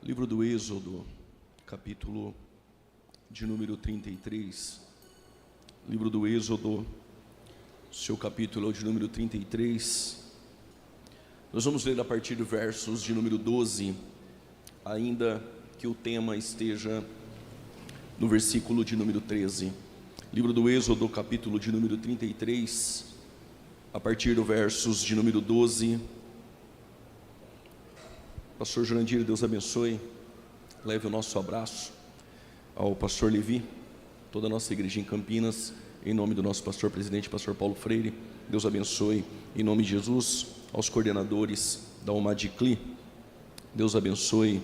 Livro do Êxodo, capítulo de número 33. Livro do Êxodo, seu capítulo de número 33. Nós vamos ler a partir do versos de número 12, ainda que o tema esteja no versículo de número 13. Livro do Êxodo, capítulo de número 33, a partir do versos de número 12. Pastor Jurandir, Deus abençoe. Leve o nosso abraço ao pastor Levi, toda a nossa igreja em Campinas, em nome do nosso pastor presidente, pastor Paulo Freire. Deus abençoe, em nome de Jesus, aos coordenadores da Umadicli. Deus abençoe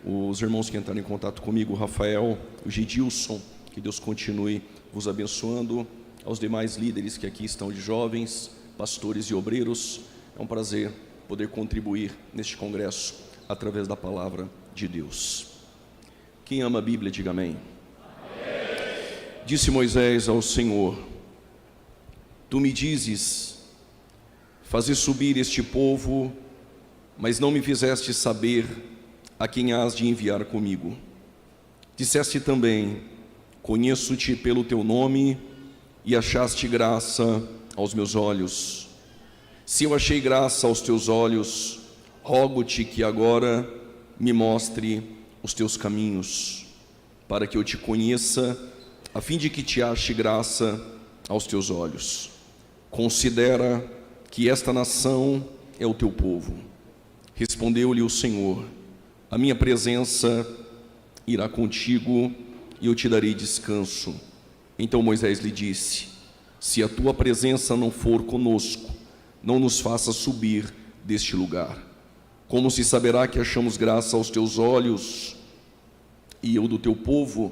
os irmãos que entraram em contato comigo, o Rafael, o Gidilson, que Deus continue vos abençoando, aos demais líderes que aqui estão de jovens, pastores e obreiros. É um prazer poder contribuir neste congresso através da palavra de Deus. Quem ama a Bíblia, diga amém. Amém. Disse Moisés ao Senhor: Tu me dizes, faze subir este povo, mas não me fizeste saber a quem hás de enviar comigo. Disseste também: Conheço-te pelo teu nome, e achaste graça aos meus olhos. Se eu achei graça aos teus olhos, rogo-te que agora me mostre os teus caminhos, para que eu te conheça, a fim de que te ache graça aos teus olhos. Considera que esta nação é o teu povo. Respondeu-lhe o Senhor: A minha presença irá contigo, e eu te darei descanso. Então Moisés lhe disse: Se a tua presença não for conosco, não nos faça subir deste lugar. Como se saberá que achamos graça aos teus olhos, e eu do teu povo?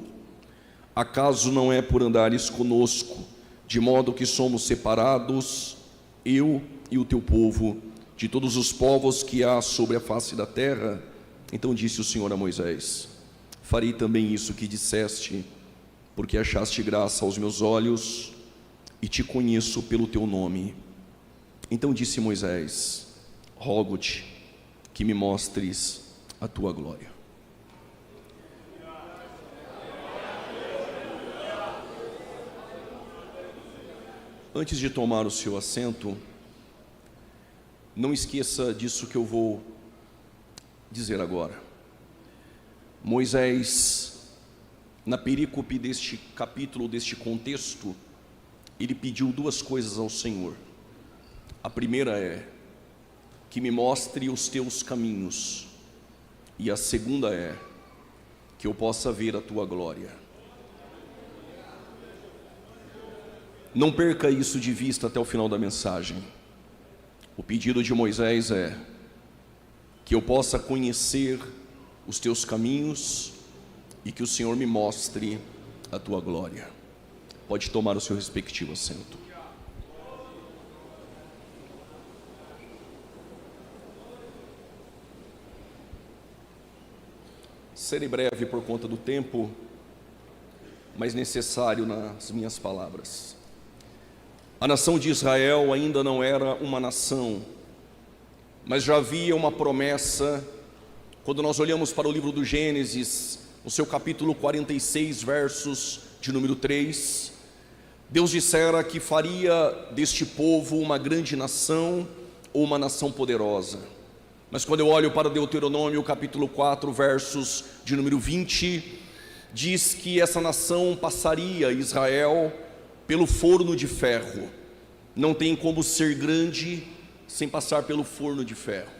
Acaso não é por andares conosco, de modo que somos separados, eu e o teu povo, de todos os povos que há sobre a face da terra? Então disse o Senhor a Moisés: Farei também isso que disseste, porque achaste graça aos meus olhos, e te conheço pelo teu nome. Então disse Moisés: Rogo-te que me mostres a tua glória. Antes de tomar o seu assento, não esqueça disso que eu vou dizer agora. Moisés, na perícope deste capítulo, deste contexto, ele pediu duas coisas ao Senhor. A primeira é: que me mostre os teus caminhos. E a segunda é: que eu possa ver a tua glória. Não perca isso de vista até o final da mensagem. O pedido de Moisés é: que eu possa conhecer os teus caminhos e que o Senhor me mostre a tua glória. Pode tomar o seu respectivo assento. Serei breve por conta do tempo, mas necessário nas minhas palavras. A nação de Israel ainda não era uma nação, mas já havia uma promessa. Quando nós olhamos para o livro do Gênesis, no seu capítulo 46, versos de número 3, Deus dissera que faria deste povo uma grande nação ou uma nação poderosa. Mas quando eu olho para Deuteronômio, capítulo 4, versos de número 20, diz que essa nação passaria, Israel, pelo forno de ferro. Não tem como ser grande sem passar pelo forno de ferro.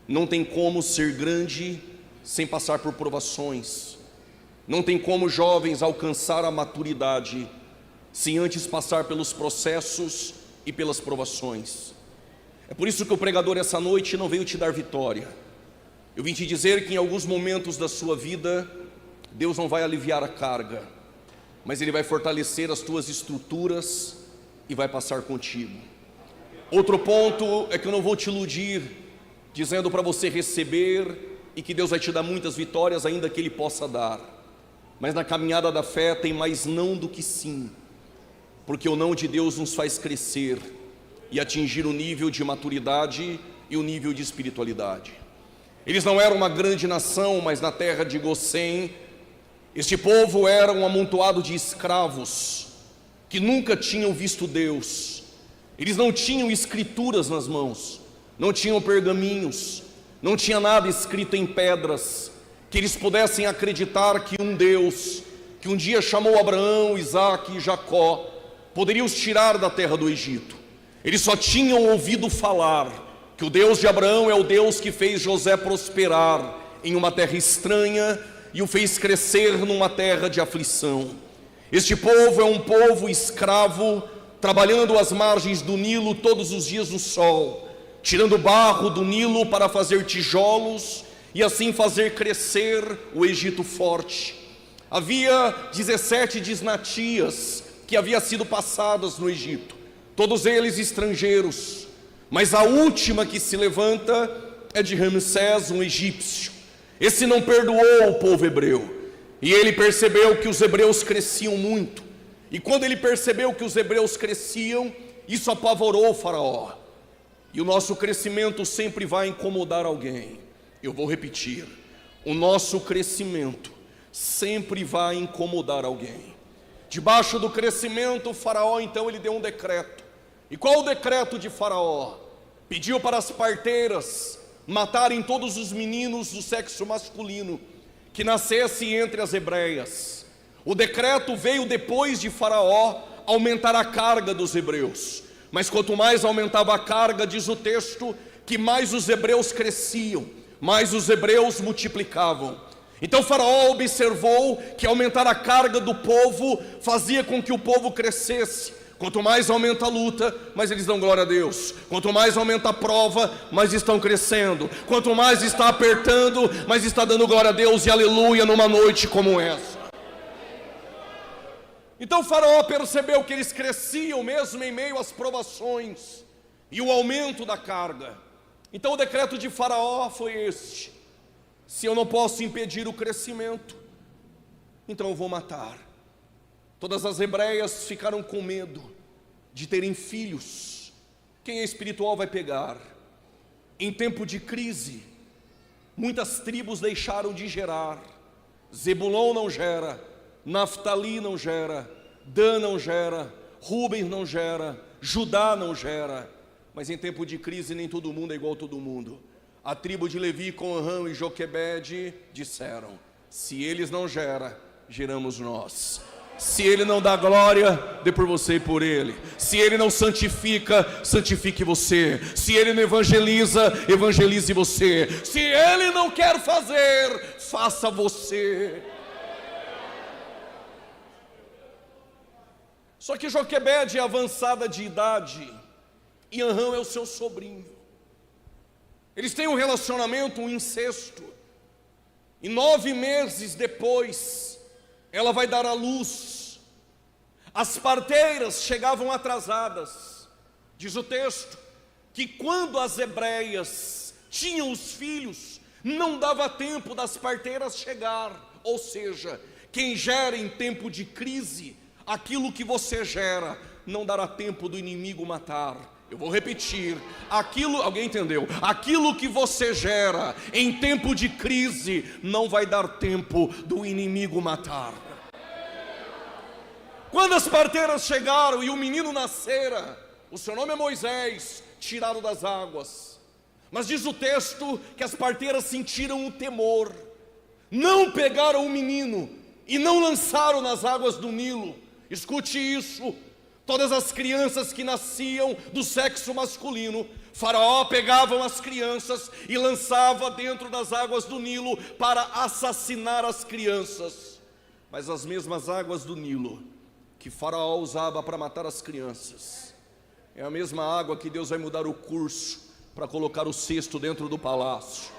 Não tem como ser grande sem passar por provações. Não tem como jovens alcançar a maturidade sem antes passar pelos processos e pelas provações. É por isso que o pregador essa noite não veio te dar vitória. Eu vim te dizer que em alguns momentos da sua vida, Deus não vai aliviar a carga, mas Ele vai fortalecer as tuas estruturas e vai passar contigo. Outro ponto é que eu não vou te iludir, dizendo para você receber e que Deus vai te dar muitas vitórias, ainda que Ele possa dar. Mas na caminhada da fé tem mais não do que sim, porque o não de Deus nos faz crescer e atingir o nível de maturidade e o nível de espiritualidade. Eles não eram uma grande nação, mas na terra de Gosém, este povo era um amontoado de escravos que nunca tinham visto Deus. Eles não tinham escrituras nas mãos, não tinham pergaminhos, não tinha nada escrito em pedras que eles pudessem acreditar que um Deus que um dia chamou Abraão, Isaque e Jacó poderia os tirar da terra do Egito. Eles só tinham ouvido falar que o Deus de Abraão é o Deus que fez José prosperar em uma terra estranha e o fez crescer numa terra de aflição. Este povo é um povo escravo, trabalhando às margens do Nilo todos os dias no sol, tirando barro do Nilo para fazer tijolos e assim fazer crescer o Egito forte. Havia 17 dinasties que haviam sido passadas no Egito, todos eles estrangeiros. Mas a última que se levanta é de Ramsés, um egípcio. Esse não perdoou o povo hebreu, e ele percebeu que os hebreus cresciam muito. E quando ele percebeu que os hebreus cresciam, isso apavorou o faraó. E o nosso crescimento sempre vai incomodar alguém. Eu vou repetir: o nosso crescimento sempre vai incomodar alguém. Debaixo do crescimento, o faraó então ele deu um decreto. E qual o decreto de Faraó? Pediu para as parteiras matarem todos os meninos do sexo masculino que nascessem entre as hebreias. O decreto veio depois de Faraó aumentar a carga dos hebreus. Mas quanto mais aumentava a carga, diz o texto, que mais os hebreus cresciam, mais os hebreus multiplicavam. Então Faraó observou que aumentar a carga do povo fazia com que o povo crescesse. Quanto mais aumenta a luta, mais eles dão glória a Deus. Quanto mais aumenta a prova, mais estão crescendo. Quanto mais está apertando, mais está dando glória a Deus e aleluia numa noite como essa. Então Faraó percebeu que eles cresciam mesmo em meio às provações e o aumento da carga. Então o decreto de Faraó foi este: se eu não posso impedir o crescimento, então eu vou matar. Todas as hebreias ficaram com medo de terem filhos. Quem é espiritual vai pegar. Em tempo de crise, muitas tribos deixaram de gerar. Zebulon não gera, Naftali não gera, Dan não gera, Rúben não gera, Judá não gera. Mas em tempo de crise nem todo mundo é igual a todo mundo. A tribo de Levi, Conrã e Joquebede disseram: se eles não geram, geramos nós. Se ele não dá glória, dê por você e por ele. Se ele não santifica, santifique você. Se ele não evangeliza, evangelize você. Se ele não quer fazer, faça você. Só que Joquebede é avançada de idade e Anrão é o seu sobrinho. Eles têm um relacionamento, um incesto. E 9 meses depois, ela vai dar à luz. As parteiras chegavam atrasadas. Diz o texto que quando as hebreias tinham os filhos, não dava tempo das parteiras chegar. Ou seja, quem gera em tempo de crise, aquilo que você gera, não dará tempo do inimigo matar. Eu vou repetir, alguém entendeu? Aquilo que você gera em tempo de crise, não vai dar tempo do inimigo matar. Quando as parteiras chegaram e o menino nascera, o seu nome é Moisés, tirado das águas. Mas diz o texto que as parteiras sentiram o temor, não pegaram o menino e não lançaram nas águas do Nilo. Escute isso. Todas as crianças que nasciam do sexo masculino, Faraó pegava as crianças e lançava dentro das águas do Nilo para assassinar as crianças. Mas as mesmas águas do Nilo que Faraó usava para matar as crianças, é a mesma água que Deus vai mudar o curso para colocar o cesto dentro do palácio.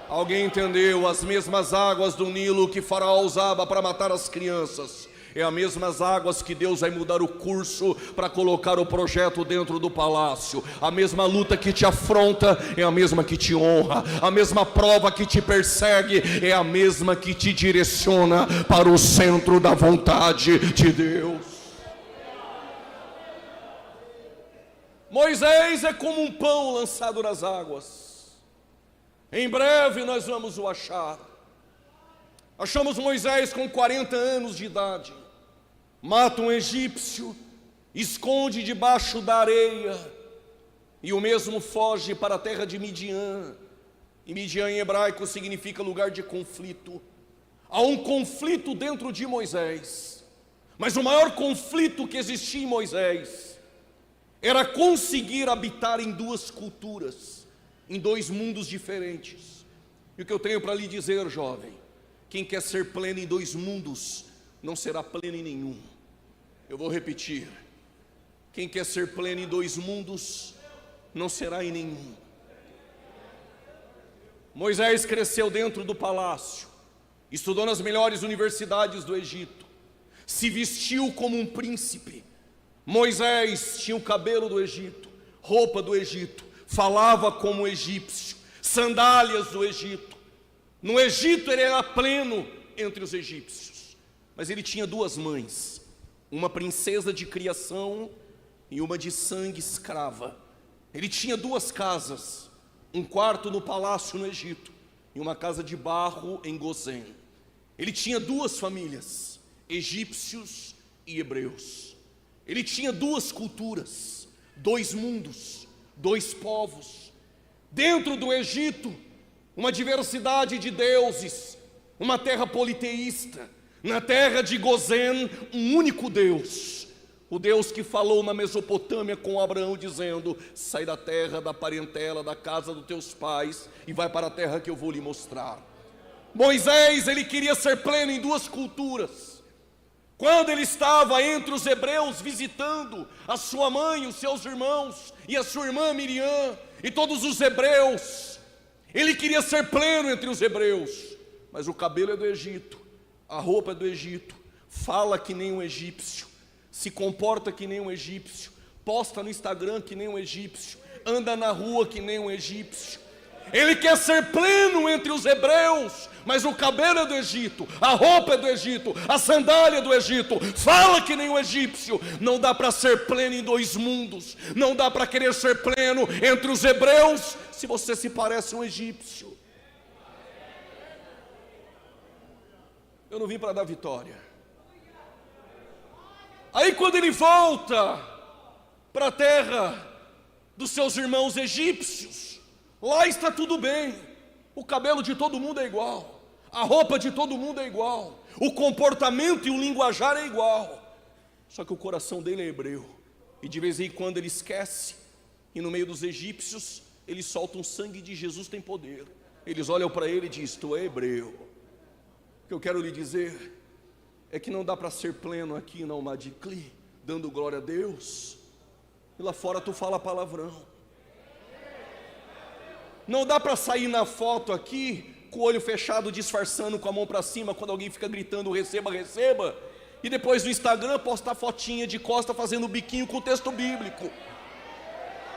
Alguém entendeu? As mesmas águas do Nilo que Faraó usava para matar as crianças, é as mesmas águas que Deus vai mudar o curso para colocar o projeto dentro do palácio. A mesma luta que te afronta é a mesma que te honra. A mesma prova que te persegue é a mesma que te direciona para o centro da vontade de Deus. Moisés é como um pão lançado nas águas. Em breve nós vamos o achar. Achamos Moisés com 40 anos de idade. Mata um egípcio, esconde debaixo da areia, e o mesmo foge para a terra de Midian. E Midian em hebraico significa lugar de conflito. Há um conflito dentro de Moisés, mas o maior conflito que existia em Moisés era conseguir habitar em duas culturas, em dois mundos diferentes. E o que eu tenho para lhe dizer, jovem, quem quer ser pleno em dois mundos, não será pleno em nenhum. Eu vou repetir: quem quer ser pleno em dois mundos, não será em nenhum. Moisés cresceu dentro do palácio, estudou nas melhores universidades do Egito, se vestiu como um príncipe. Moisés tinha o cabelo do Egito, roupa do Egito, falava como egípcio, sandálias do Egito. No Egito ele era pleno entre os egípcios, mas ele tinha duas mães, uma princesa de criação e uma de sangue escrava. Ele tinha duas casas, um quarto no palácio no Egito e uma casa de barro em Gozém. Ele tinha duas famílias, egípcios e hebreus. Ele tinha duas culturas, dois mundos, dois povos. Dentro do Egito, uma diversidade de deuses, uma terra politeísta. Na terra de Gozém, um único Deus, o Deus que falou na Mesopotâmia com Abraão, dizendo: sai da terra, da parentela, da casa dos teus pais e vai para a terra que eu vou lhe mostrar. Moisés, ele queria ser pleno em duas culturas. Quando ele estava entre os hebreus visitando a sua mãe, os seus irmãos e a sua irmã Miriam e todos os hebreus, ele queria ser pleno entre os hebreus, mas o cabelo é do Egito, a roupa é do Egito, fala que nem um egípcio, se comporta que nem um egípcio, posta no Instagram que nem um egípcio, anda na rua que nem um egípcio. Ele quer ser pleno entre os hebreus, mas o cabelo é do Egito, a roupa é do Egito, a sandália é do Egito, fala que nem um egípcio. Não dá para ser pleno em dois mundos, não dá para querer ser pleno entre os hebreus se você se parece um egípcio. Eu não vim para dar vitória. Aí quando ele volta para a terra dos seus irmãos egípcios, lá está tudo bem, o cabelo de todo mundo é igual, a roupa de todo mundo é igual, o comportamento e o linguajar é igual, só que o coração dele é hebreu, e de vez em quando ele esquece, e no meio dos egípcios, eles soltam sangue de Jesus tem poder, eles olham para ele e dizem: tu é hebreu. O que eu quero lhe dizer é que não dá para ser pleno aqui na Almadicli, dando glória a Deus, e lá fora tu fala palavrão. Não dá para sair na foto aqui com o olho fechado, disfarçando, com a mão para cima, quando alguém fica gritando receba, receba, e depois no Instagram postar fotinha de costa fazendo biquinho com o texto bíblico.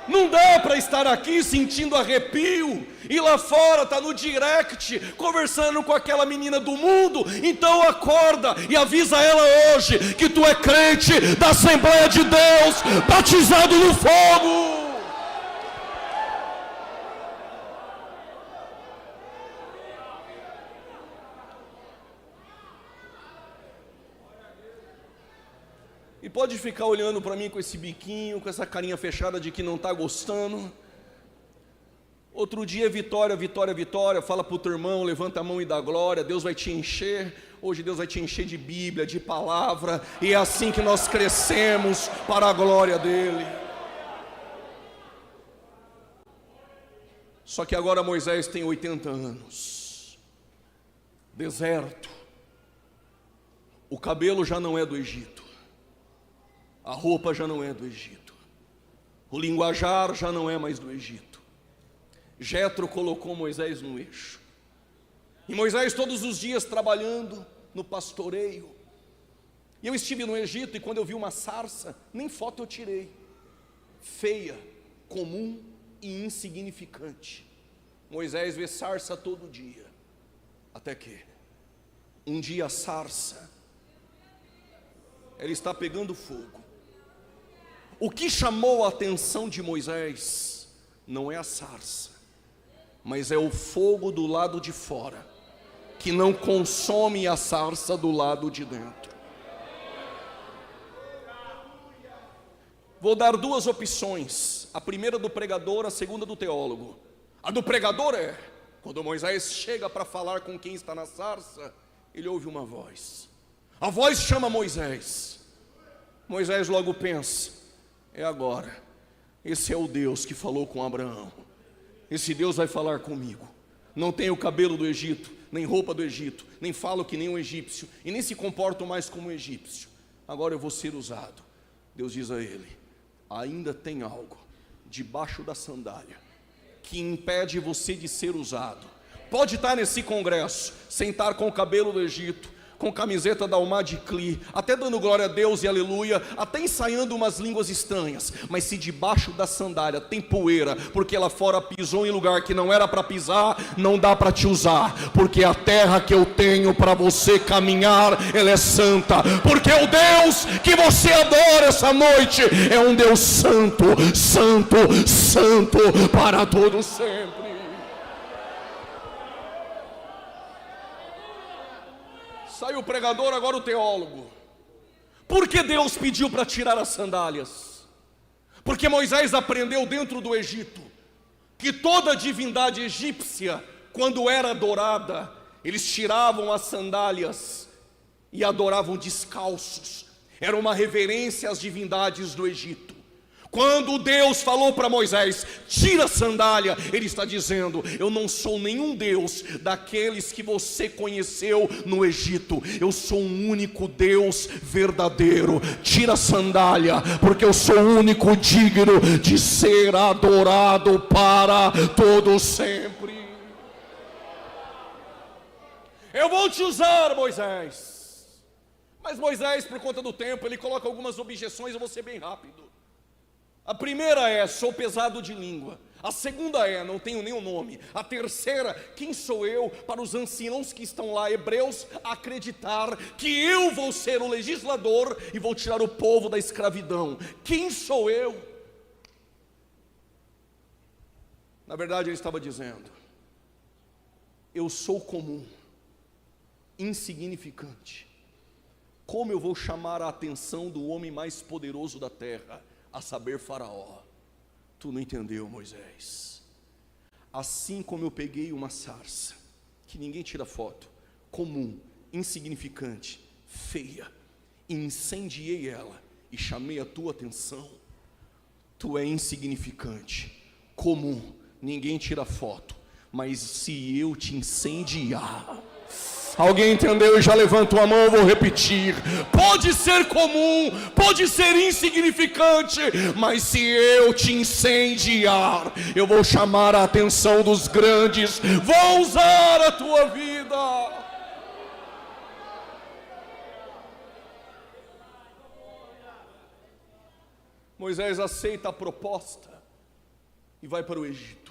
Não dá para estar aqui sentindo arrepio e lá fora tá no direct conversando com aquela menina do mundo. Então acorda e avisa ela hoje que tu é crente da Assembleia de Deus, batizado no fogo. E pode ficar olhando para mim com esse biquinho, com essa carinha fechada de que não está gostando. Outro dia, vitória, vitória, vitória. Fala para o teu irmão, levanta a mão e dá glória. Deus vai te encher. Hoje Deus vai te encher de Bíblia, de palavra. E é assim que nós crescemos para a glória dEle. Só que agora Moisés tem 80 anos. Deserto. O cabelo já não é do Egito. A roupa já não é do Egito, o linguajar já não é mais do Egito. Jetro colocou Moisés no eixo, e Moisés todos os dias trabalhando no pastoreio. E eu estive no Egito, e quando eu vi uma sarça, nem foto eu tirei, feia, comum e insignificante. Moisés vê sarça todo dia, até que um dia a sarça, ela está pegando fogo. O que chamou a atenção de Moisés não é a sarça, mas é o fogo do lado de fora que não consome a sarça do lado de dentro. Vou dar duas opções, a primeira do pregador, a segunda do teólogo. A do pregador é: quando Moisés chega para falar com quem está na sarça, ele ouve uma voz. A voz chama Moisés. Moisés logo pensa: é agora. Esse é o Deus que falou com Abraão. Esse Deus vai falar comigo. Não tenho o cabelo do Egito, nem roupa do Egito, nem falo que nem um egípcio, e nem se comporto mais como um egípcio. Agora eu vou ser usado. Deus diz a ele: ainda tem algo debaixo da sandália que impede você de ser usado. Pode estar nesse congresso, sentar com o cabelo do Egito, com camiseta da Almad Cli, até dando glória a Deus e aleluia, até ensaiando umas línguas estranhas, mas se debaixo da sandália tem poeira, porque lá fora pisou em lugar que não era para pisar, não dá para te usar, porque a terra que eu tenho para você caminhar, ela é santa, porque o Deus que você adora essa noite é um Deus santo, santo, santo para todo sempre. Saiu o pregador, agora o teólogo. Por que Deus pediu para tirar as sandálias? Porque Moisés aprendeu dentro do Egito que toda divindade egípcia, quando era adorada, eles tiravam as sandálias e adoravam descalços. Era uma reverência às divindades do Egito. Quando Deus falou para Moisés: tira a sandália, Ele está dizendo: eu não sou nenhum Deus daqueles que você conheceu no Egito. Eu sou um único Deus verdadeiro. Tira a sandália, porque eu sou o único digno de ser adorado para todo sempre. Eu vou te usar, Moisés. Mas Moisés, por conta do tempo, ele coloca algumas objeções. Eu vou ser bem rápido. A primeira é: sou pesado de língua. A segunda é: não tenho nenhum nome. A terceira: quem sou eu para os anciãos que estão lá, hebreus, acreditar que eu vou ser o legislador e vou tirar o povo da escravidão? Quem sou eu? Na verdade ele estava dizendo: eu sou comum, insignificante. Como eu vou chamar a atenção do homem mais poderoso da terra, a saber, Faraó? Tu não entendeu, Moisés. Assim como eu peguei uma sarça, que ninguém tira foto, comum, insignificante, feia, e incendiei ela, e chamei a tua atenção. Tu é insignificante, comum, ninguém tira foto, mas se eu te incendiar... Alguém entendeu e já levantou a mão? Eu vou repetir: pode ser comum, pode ser insignificante, mas se eu te incendiar, eu vou chamar a atenção dos grandes, vou usar a tua vida. Moisés aceita a proposta e vai para o Egito.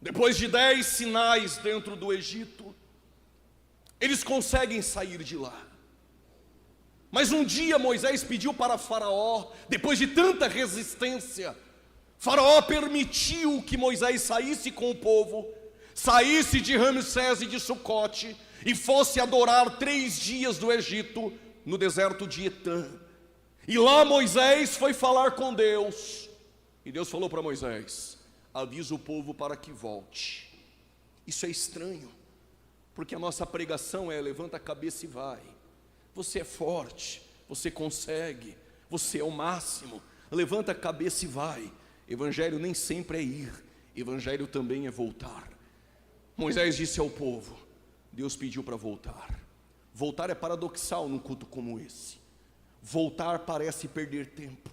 Depois de 10 sinais dentro do Egito, eles conseguem sair de lá. Mas um dia Moisés pediu para Faraó, depois de tanta resistência, Faraó permitiu que Moisés saísse com o povo, saísse de Ramsés e de Sucote, e fosse adorar 3 dias do Egito, no deserto de Etã. E lá Moisés foi falar com Deus, e Deus falou para Moisés: avisa o povo para que volte. Isso é estranho, porque a nossa pregação é: levanta a cabeça e vai. Você é forte, você consegue, você é o máximo. Levanta a cabeça e vai. Evangelho nem sempre é ir, evangelho também é voltar. Moisés disse ao povo, Deus pediu para voltar. Voltar é paradoxal num culto como esse. Voltar parece perder tempo.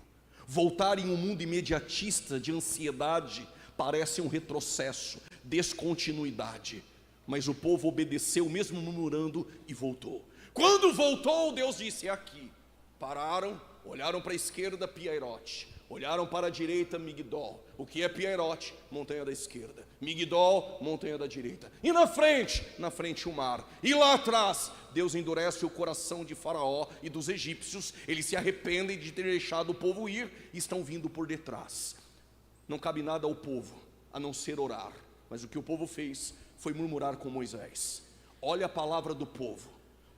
Voltar em um mundo imediatista de ansiedade parece um retrocesso, descontinuidade. Mas o povo obedeceu, mesmo murmurando, e voltou. Quando voltou, Deus disse: é aqui. Pararam, olharam para a esquerda, Piairote. Olharam para a direita, Migdol. O que é Piairote? Montanha da esquerda. Migdol, montanha da direita. E na frente o mar. E lá atrás, Deus endurece o coração de Faraó e dos egípcios. Eles se arrependem de ter deixado o povo ir e estão vindo por detrás. Não cabe nada ao povo a não ser orar. Mas o que o povo fez foi murmurar com Moisés. Olha a palavra do povo: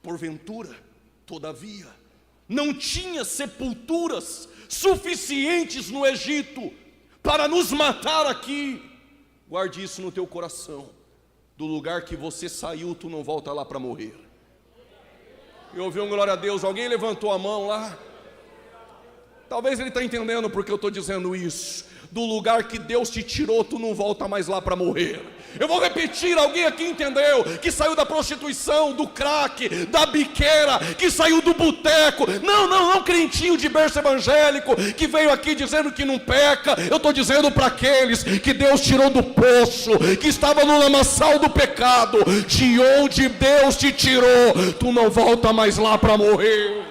porventura, todavia, não tinha sepulturas suficientes no Egito para nos matar aqui. Guarde isso no teu coração. Do lugar que você saiu, tu não volta lá para morrer. Eu ouvi um glória a Deus. Alguém levantou a mão lá? Talvez ele está entendendo porque eu estou dizendo isso. Do lugar que Deus te tirou, tu não volta mais lá para morrer. Eu vou repetir, alguém aqui entendeu? Que saiu da prostituição, do crack, da biqueira, que saiu do boteco. Não, crentinho de berço evangélico, que veio aqui dizendo que não peca. Eu estou dizendo para aqueles que Deus tirou do poço, que estava no lamaçal do pecado. De onde Deus te tirou, tu não volta mais lá para morrer.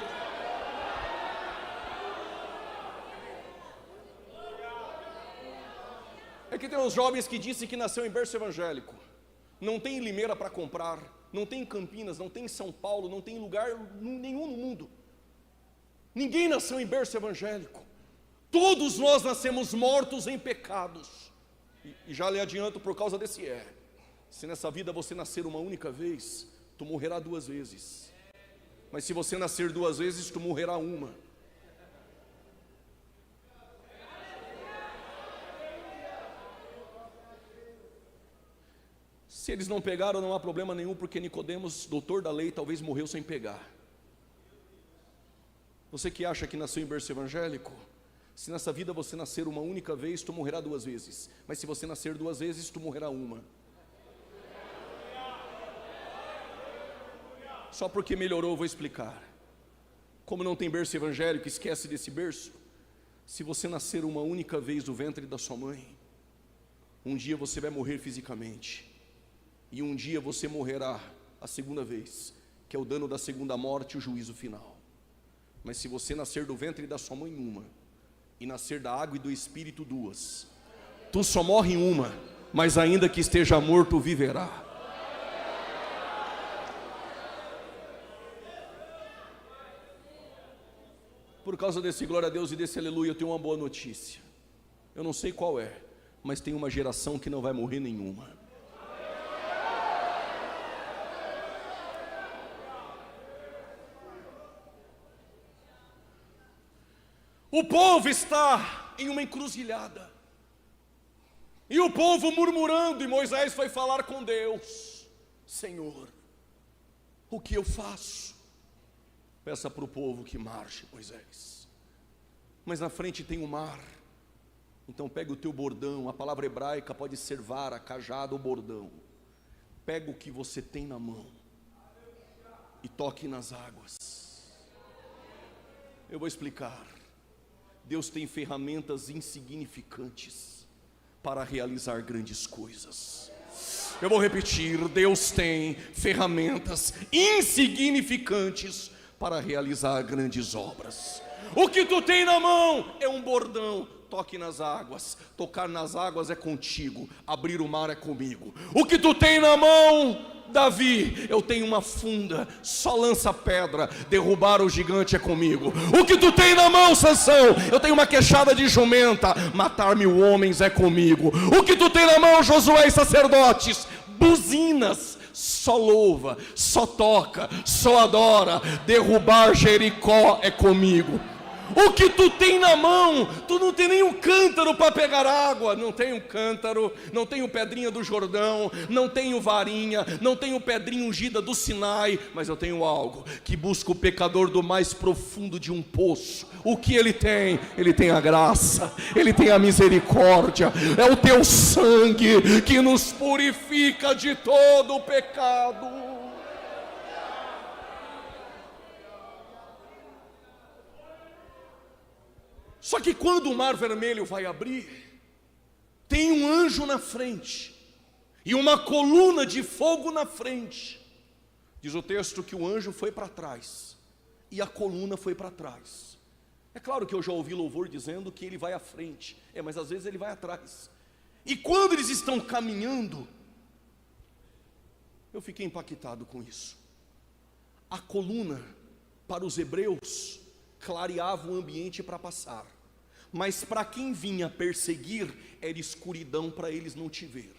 É que tem uns jovens que dizem que nasceu em berço evangélico. Não tem em Limeira para comprar, não tem em Campinas, não tem em São Paulo, não tem em lugar nenhum no mundo. Ninguém nasceu em berço evangélico. Todos nós nascemos mortos em pecados. E já lhe adianto por causa desse se nessa vida você nascer uma única vez, tu morrerá 2 vezes. Mas se você nascer 2 vezes, tu morrerá uma. Se eles não pegaram, não há problema nenhum, porque Nicodemos, doutor da lei, talvez morreu sem pegar. Você que acha que nasceu em berço evangélico, se nessa vida você nascer uma única vez, tu morrerá 2 vezes. Mas se você nascer 2 vezes, tu morrerá uma. Só porque melhorou, eu vou explicar. Como não tem berço evangélico, esquece desse berço. Se você nascer uma única vez do ventre da sua mãe, um dia você vai morrer fisicamente. E um dia você morrerá a segunda vez, que é o dano da segunda morte, o juízo final. Mas se você nascer do ventre da sua mãe uma, e nascer da água e do Espírito 2, tu só morre em uma, mas ainda que esteja morto, viverá. Por causa desse glória a Deus e desse aleluia, eu tenho uma boa notícia. Eu não sei qual é, mas tem uma geração que não vai morrer nenhuma. O povo está em uma encruzilhada, e o povo murmurando, e Moisés foi falar com Deus. Senhor, o que eu faço? Peça para o povo que marche, Moisés. Mas na frente tem o mar, então pega o teu bordão. A palavra hebraica pode ser vara, cajado ou bordão. Pega o que você tem na mão e toque nas águas. Eu vou explicar. Deus tem ferramentas insignificantes para realizar grandes coisas. Eu vou repetir, Deus tem ferramentas insignificantes para realizar grandes obras. O que tu tem na mão é um bordão. Toque nas águas. Tocar nas águas é contigo. Abrir o mar é comigo. O que tu tem na mão, Davi? Eu tenho uma funda. Só lança pedra. Derrubar o gigante é comigo. O que tu tem na mão, Sansão? Eu tenho uma queixada de jumenta. Matar 1000 homens é comigo. O que tu tem na mão, Josué e sacerdotes? Buzinas. Só louva, só toca, só adora. Derrubar Jericó é comigo. O que tu tem na mão? Tu não tem nenhum cântaro para pegar água. Não tenho cântaro, não tenho pedrinha do Jordão, não tenho varinha, não tenho pedrinha ungida do Sinai, mas eu tenho algo que busca o pecador do mais profundo de um poço. O que ele tem? Ele tem a graça, ele tem a misericórdia. É o teu sangue que nos purifica de todo o pecado. Só que quando o mar vermelho vai abrir, tem um anjo na frente e uma coluna de fogo na frente. Diz o texto que o anjo foi para trás e a coluna foi para trás. É claro que eu já ouvi louvor dizendo que ele vai à frente, mas às vezes ele vai atrás. E quando eles estão caminhando, eu fiquei impactado com isso. A coluna, para os hebreus, clareava o ambiente para passar. Mas para quem vinha perseguir, era escuridão para eles não te ver.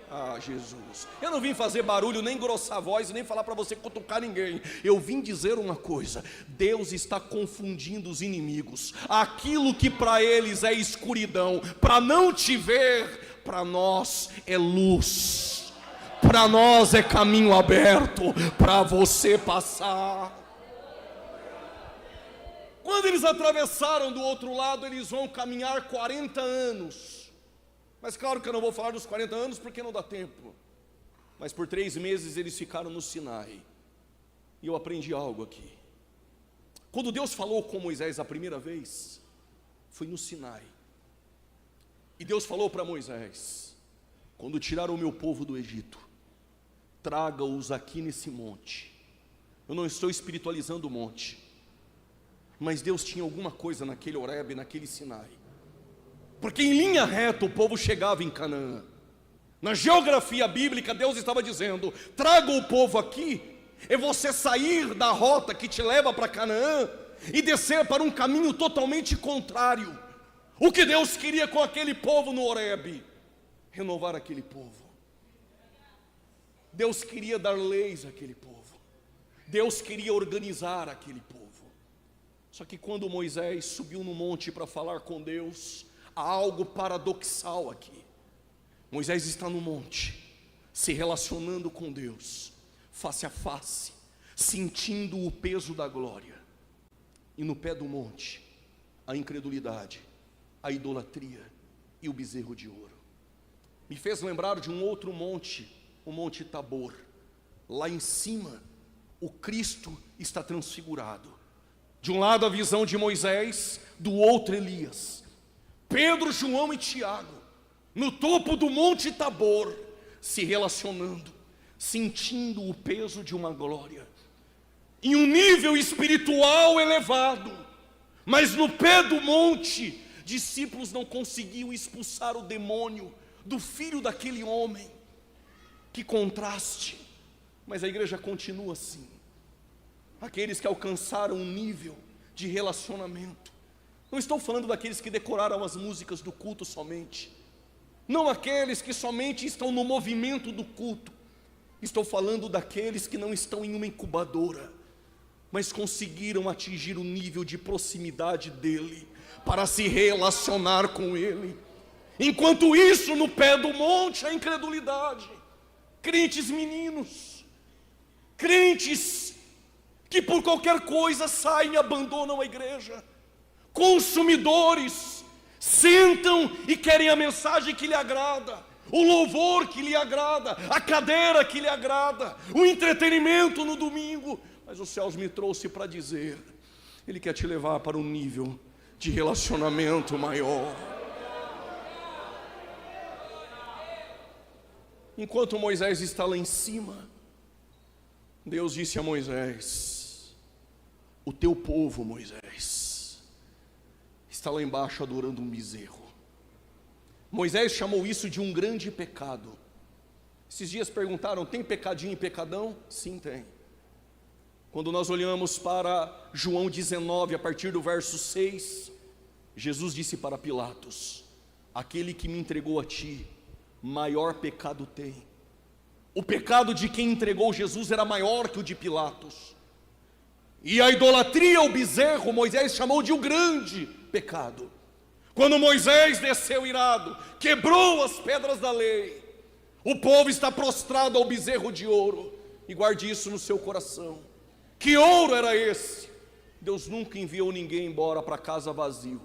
Ah, Jesus, eu não vim fazer barulho, nem engrossar a voz, nem falar para você cutucar ninguém. Eu vim dizer uma coisa: Deus está confundindo os inimigos. Aquilo que para eles é escuridão, para não te ver, para nós é luz, para nós é caminho aberto, para você passar. Quando eles atravessaram do outro lado, eles vão caminhar 40 anos. Mas claro que eu não vou falar dos 40 anos porque não dá tempo. Mas por 3 meses eles ficaram no Sinai. E eu aprendi algo aqui. Quando Deus falou com Moisés a primeira vez, foi no Sinai. E Deus falou para Moisés: quando tirar o meu povo do Egito, traga-os aqui nesse monte. Eu não estou espiritualizando o monte, mas Deus tinha alguma coisa naquele Horebe, naquele Sinai. Porque em linha reta o povo chegava em Canaã. Na geografia bíblica, Deus estava dizendo: traga o povo aqui, é você sair da rota que te leva para Canaã e descer para um caminho totalmente contrário. O que Deus queria com aquele povo no Horebe? Renovar aquele povo. Deus queria dar leis àquele povo. Deus queria organizar aquele povo. Só que quando Moisés subiu no monte para falar com Deus, há algo paradoxal aqui. Moisés está no monte, se relacionando com Deus, face a face, sentindo o peso da glória. E no pé do monte, a incredulidade, a idolatria e o bezerro de ouro. Me fez lembrar de um outro monte, o Monte Tabor. Lá em cima, o Cristo está transfigurado. De um lado a visão de Moisés, do outro Elias. Pedro, João e Tiago, no topo do Monte Tabor, se relacionando, sentindo o peso de uma glória, em um nível espiritual elevado. Mas no pé do monte, discípulos não conseguiam expulsar o demônio do filho daquele homem. Que contraste! Mas a igreja continua assim. Aqueles que alcançaram um nível de relacionamento. Não estou falando daqueles que decoraram as músicas do culto somente. Não aqueles que somente estão no movimento do culto. Estou falando daqueles que não estão em uma incubadora, mas conseguiram atingir o nível de proximidade dele, para se relacionar com ele. Enquanto isso, no pé do monte, a incredulidade. Crentes meninos, crentes que por qualquer coisa saem e abandonam a igreja. Consumidores, sentam e querem a mensagem que lhe agrada, o louvor que lhe agrada, a cadeira que lhe agrada, o entretenimento no domingo. Mas os céus me trouxe para dizer: Ele quer te levar para um nível de relacionamento maior. Enquanto Moisés está lá em cima, Deus disse a Moisés: o teu povo, Moisés, está lá embaixo adorando um bezerro. Moisés chamou isso de um grande pecado. Esses dias perguntaram: tem pecadinho e pecadão? Sim, tem. Quando nós olhamos para João 19, a partir do verso 6, Jesus disse para Pilatos: aquele que me entregou a ti, maior pecado tem. O pecado de quem entregou Jesus era maior que o de Pilatos. E a idolatria ao bezerro, Moisés chamou de um grande pecado. Quando Moisés desceu irado, quebrou as pedras da lei, o povo está prostrado ao bezerro de ouro. E guarde isso no seu coração. Que ouro era esse? Deus nunca enviou ninguém embora para casa vazio.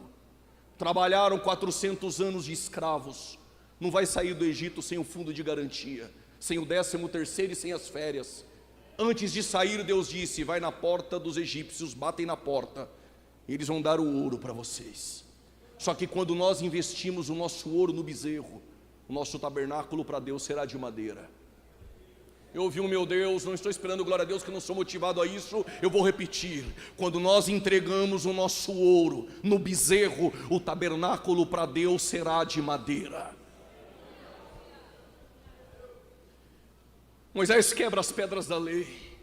Trabalharam 400 anos de escravos. Não vai sair do Egito sem o fundo de garantia, sem o 13º e sem as férias. Antes de sair, Deus disse: vai na porta dos egípcios, batem na porta, e eles vão dar o ouro para vocês. Só que quando nós investimos o nosso ouro no bezerro, o nosso tabernáculo para Deus será de madeira. Eu ouvi o meu Deus, não estou esperando glória a Deus, que eu não sou motivado a isso, eu vou repetir: quando nós entregamos o nosso ouro no bezerro, o tabernáculo para Deus será de madeira. Moisés quebra as pedras da lei,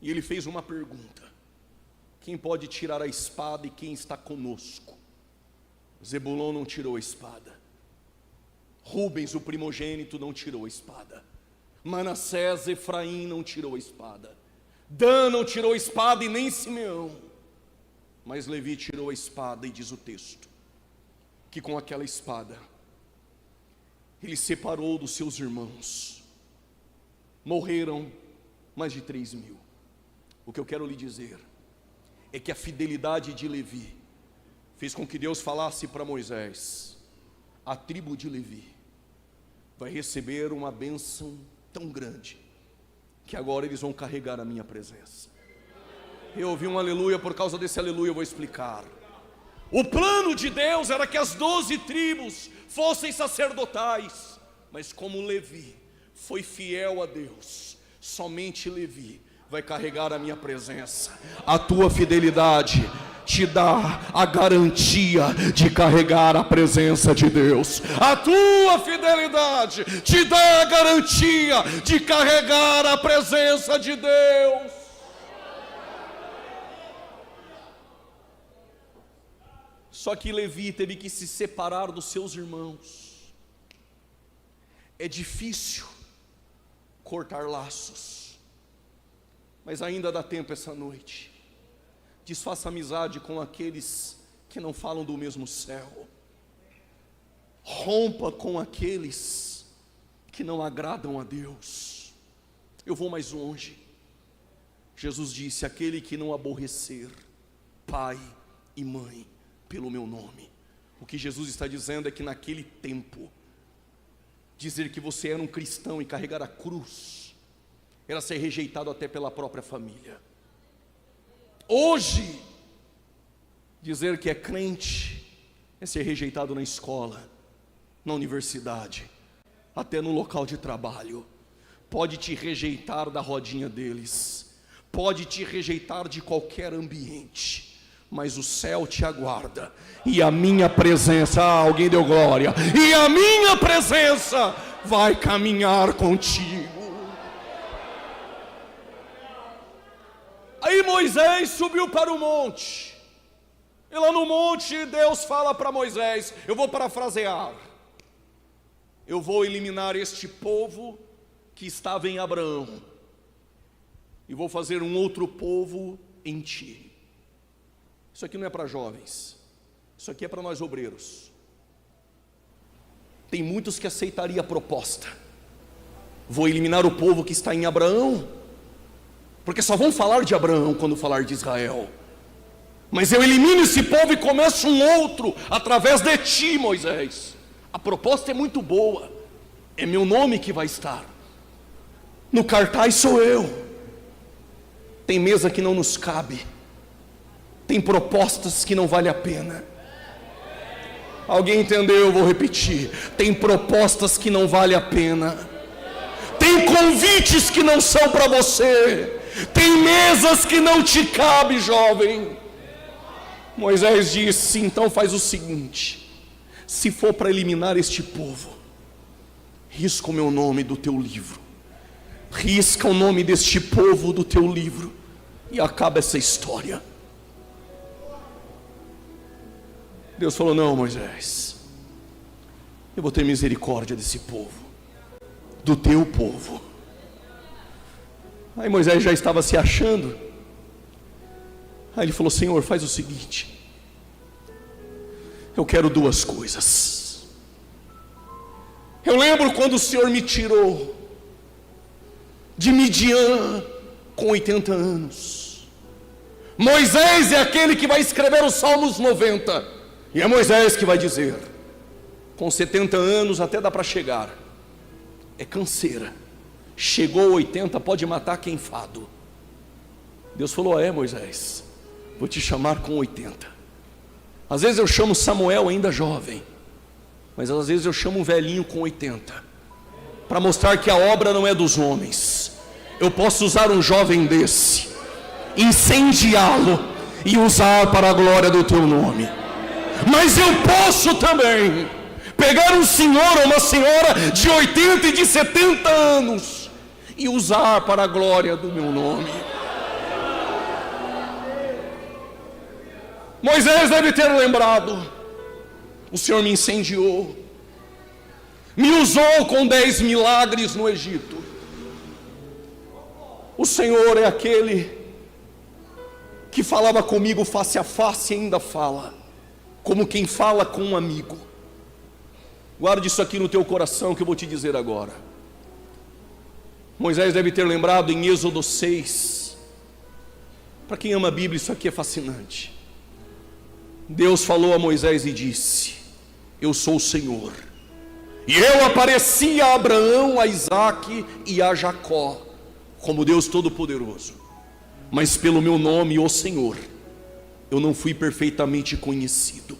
e ele fez uma pergunta: quem pode tirar a espada e quem está conosco? Zebulon não tirou a espada, Rubens, o primogênito, não tirou a espada. Manassés, Efraim não tirou a espada. Dan não tirou a espada e nem Simeão. Mas Levi tirou a espada, e diz o texto que com aquela espada ele separou dos seus irmãos. Morreram mais de 3.000. O que eu quero lhe dizer é que a fidelidade de Levi fez com que Deus falasse para Moisés: a tribo de Levi vai receber uma bênção tão grande, que agora eles vão carregar a minha presença. Eu ouvi um aleluia. Por causa desse aleluia eu vou explicar. O plano de Deus era que as 12 tribos fossem sacerdotais, mas como Levi foi fiel a Deus, somente Levi vai carregar a minha presença. A tua fidelidade te dá a garantia de carregar a presença de Deus. A tua fidelidade te dá a garantia de carregar a presença de Deus. Só que Levi teve que se separar dos seus irmãos. É difícil cortar laços, mas ainda dá tempo essa noite. Desfaça amizade com aqueles que não falam do mesmo céu. Rompa com aqueles que não agradam a Deus. Eu vou mais longe. Jesus disse: aquele que não aborrecer pai e mãe pelo meu nome. O que Jesus está dizendo é que naquele tempo, dizer que você era um cristão e carregar a cruz era ser rejeitado até pela própria família. Hoje, dizer que é crente é ser rejeitado na escola, na universidade, até no local de trabalho. Pode te rejeitar da rodinha deles, pode te rejeitar de qualquer ambiente, mas o céu te aguarda, e a minha presença, alguém deu glória, e a minha presença vai caminhar contigo. Aí Moisés subiu para o monte, e lá no monte Deus fala para Moisés, eu vou parafrasear: eu vou eliminar este povo que estava em Abraão, e vou fazer um outro povo em ti. Isso aqui não é para jovens, isso aqui é para nós obreiros. Tem muitos que aceitariam a proposta: vou eliminar o povo que está em Abraão, porque só vão falar de Abraão quando falar de Israel. Mas eu elimino esse povo e começo um outro através de ti, Moisés. A proposta é muito boa, é meu nome que vai estar no cartaz, sou eu. Tem mesa que não nos cabe, tem propostas que não vale a pena. Alguém entendeu? Eu vou repetir: tem propostas que não vale a pena, tem convites que não são para você, tem mesas que não te cabe, jovem. Moisés disse: então faz o seguinte, se for para eliminar este povo, risca o meu nome do teu livro, risca o nome deste povo do teu livro, e acaba essa história. Deus falou: não, Moisés, eu vou ter misericórdia desse povo, do teu povo. Aí Moisés já estava se achando. Aí ele falou: Senhor, faz o seguinte, eu quero duas coisas. Eu lembro quando o Senhor me tirou de Midian com 80 anos. Moisés é aquele que vai escrever os Salmos 90, e é Moisés que vai dizer: com 70 anos até dá para chegar, é canseira, chegou 80, pode matar quem fado. Deus falou: é, Moisés, vou te chamar com 80. Às vezes eu chamo Samuel ainda jovem, mas às vezes eu chamo um velhinho com 80, para mostrar que a obra não é dos homens. Eu posso usar um jovem desse, incendiá-lo e usar para a glória do teu nome. Mas eu posso também pegar um senhor ou uma senhora de 80 e de 70 anos e usar para a glória do meu nome. Moisés deve ter lembrado: o Senhor me incendiou, me usou com 10 milagres no Egito. O Senhor é aquele que falava comigo face a face e ainda fala, como quem fala com um amigo. Guarde isso aqui no teu coração que eu vou te dizer agora. Moisés deve ter lembrado em Êxodo 6. Para quem ama a Bíblia, isso aqui é fascinante. Deus falou a Moisés e disse: eu sou o Senhor, e eu apareci a Abraão, a Isaque e a Jacó como Deus Todo-Poderoso, mas pelo meu nome, o Senhor, eu não fui perfeitamente conhecido.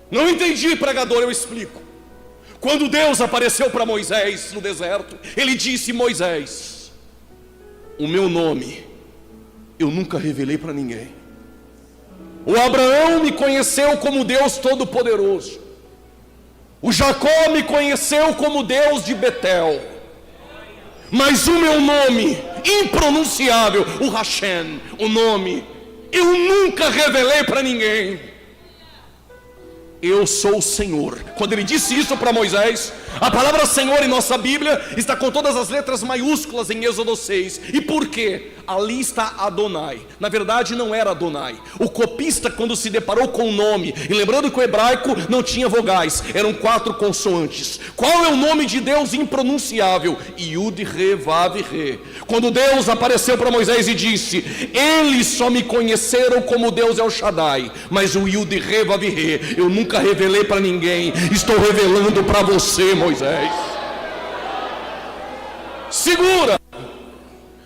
Não entendi, pregador, eu explico. Quando Deus apareceu para Moisés no deserto, Ele disse: Moisés, o meu nome eu nunca revelei para ninguém. O Abraão me conheceu como Deus Todo-Poderoso, o Jacó me conheceu como Deus de Betel, mas o meu nome impronunciável, o Hashem, o nome, eu nunca revelei para ninguém. Eu sou o Senhor. Quando ele disse isso para Moisés, a palavra Senhor em nossa Bíblia está com todas as letras maiúsculas em Êxodo 6. E por quê? Ali está Adonai. Na verdade não era Adonai. O copista, quando se deparou com o nome, e lembrando que o hebraico não tinha vogais, eram 4 consoantes. Qual é o nome de Deus impronunciável? Yud, Re, Vav, Re. Quando Deus apareceu para Moisés e disse: eles só me conheceram como Deus El Shaddai, mas o Yud, Re, Vav, Re eu nunca revelei para ninguém. Estou revelando para você, Moisés. Segura.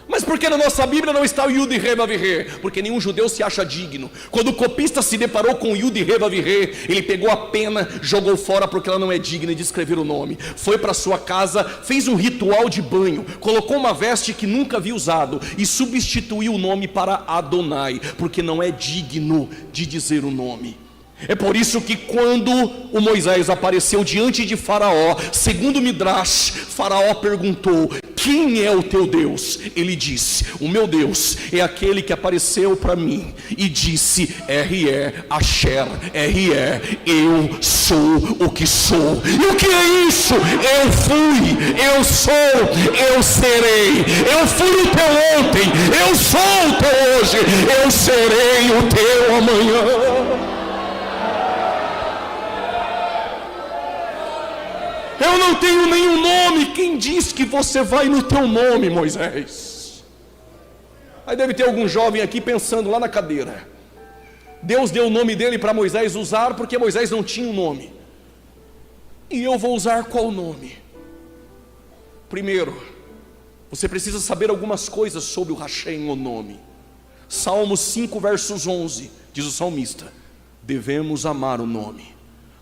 Mas por que na nossa Bíblia não está o Yud, Re, Vav, Re? Porque nenhum judeu se acha digno. Quando o copista se deparou com o Yud, Re, Vav, Re, ele pegou a pena, jogou fora porque ela não é digna de escrever o nome. Foi para sua casa, fez um ritual de banho, colocou uma veste que nunca havia usado e substituiu o nome para Adonai, porque não é digno de dizer o nome. É por isso que quando o Moisés apareceu diante de Faraó, segundo Midrash, Faraó perguntou: quem é o teu Deus? Ele disse: o meu Deus é aquele que apareceu para mim e disse: R.E. Asher, R.E. eu sou o que sou. E o que é isso? Eu fui, eu sou, eu serei. Eu fui o teu ontem, eu sou o teu hoje, eu serei o teu amanhã. Eu não tenho nenhum nome. Quem diz que você vai no teu nome, Moisés? Aí deve ter algum jovem aqui pensando lá na cadeira: Deus deu o nome dele para Moisés usar porque Moisés não tinha um nome. E eu vou usar qual nome? Primeiro, você precisa saber algumas coisas sobre o Hashem, o nome. Salmos 5 versos 11, diz o salmista: devemos amar o nome.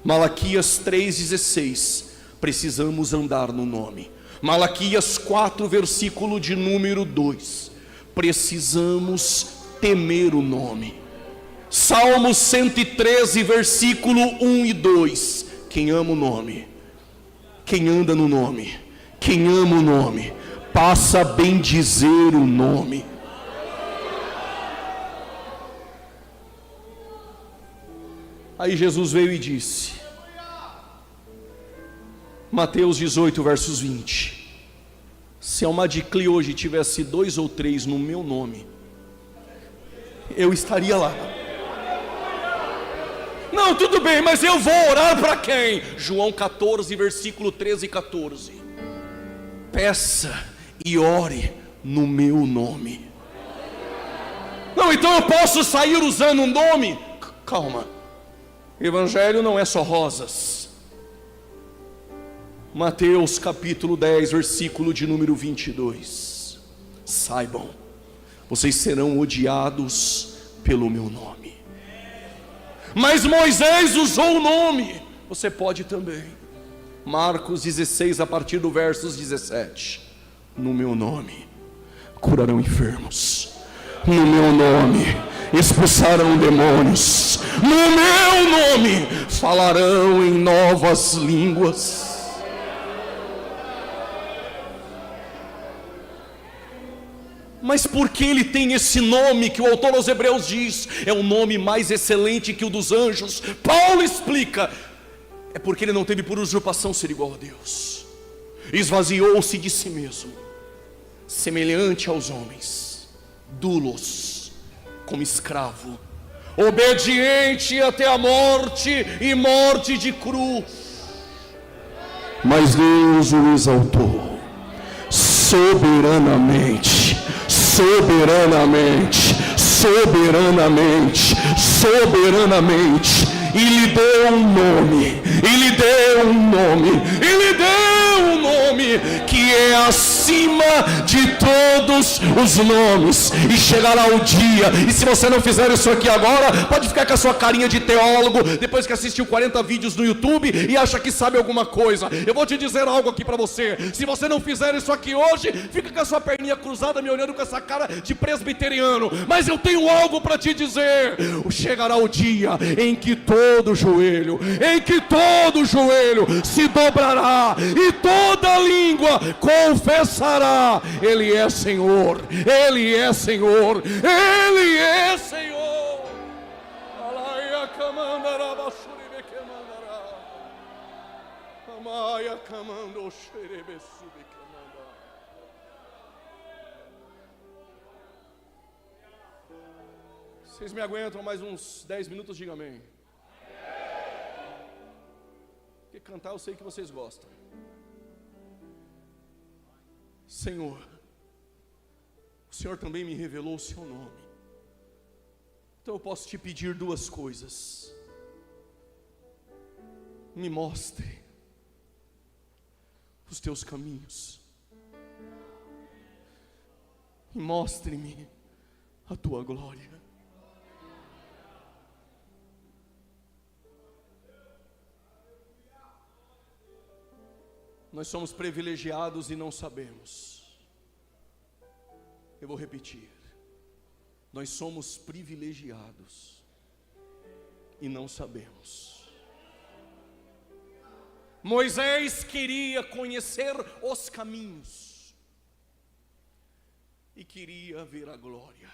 Malaquias 3,16, precisamos andar no nome. Malaquias 4, versículo de número 2, precisamos temer o nome. Salmos 113, versículo 1 e 2, quem ama o nome, quem anda no nome, quem ama o nome, passa a bendizer o nome. Aí Jesus veio e disse, Mateus 18, versos 20, se a Almadicli hoje tivesse 2 ou 3 no meu nome, eu estaria lá. Não, tudo bem, mas eu vou orar para quem? João 14, versículo 13 e 14, peça e ore no meu nome. Não, então eu posso sair usando um nome? Calma, Evangelho não é só rosas. Mateus capítulo 10, versículo de número 22, saibam, vocês serão odiados pelo meu nome. Mas Moisés usou o nome, você pode também. Marcos 16, a partir do versos 17, no meu nome curarão enfermos, no meu nome expulsarão demônios, no meu nome falarão em novas línguas. Mas por que ele tem esse nome que o autor aos Hebreus diz é o nome mais excelente que o dos anjos? Paulo explica, é porque ele não teve por usurpação ser igual a Deus. Esvaziou-se de si mesmo, semelhante aos homens, doulos, como escravo, obediente até a morte e morte de cruz. Mas Deus o exaltou soberanamente, soberanamente, soberanamente, soberanamente, e lhe deu um nome, e lhe deu um nome, e lhe deu um nome que é acima de todos os nomes. E chegará o dia, e se você não fizer isso aqui agora, pode ficar com a sua carinha de teólogo, depois que assistiu 40 vídeos no YouTube e acha que sabe alguma coisa. Eu vou te dizer algo aqui para você: se você não fizer isso aqui hoje, fica com a sua perninha cruzada me olhando com essa cara de presbiteriano. Mas eu tenho algo para te dizer: chegará o dia em que todo joelho se dobrará e toda língua confessará: Ele é Senhor, Ele é Senhor, Ele é Senhor. Alaia camandara basuri bekemandará, amaia camando xerebesu bekemandará. Vocês me aguentam mais uns 10 minutos? Diga amém. Porque cantar eu sei que vocês gostam. Senhor, o Senhor também me revelou o seu nome. Então eu posso te pedir duas coisas: me mostre os teus caminhos, e mostre-me a tua glória. Nós somos privilegiados e não sabemos. Eu vou repetir: nós somos privilegiados e não sabemos. Moisés queria conhecer os caminhos e queria ver a glória,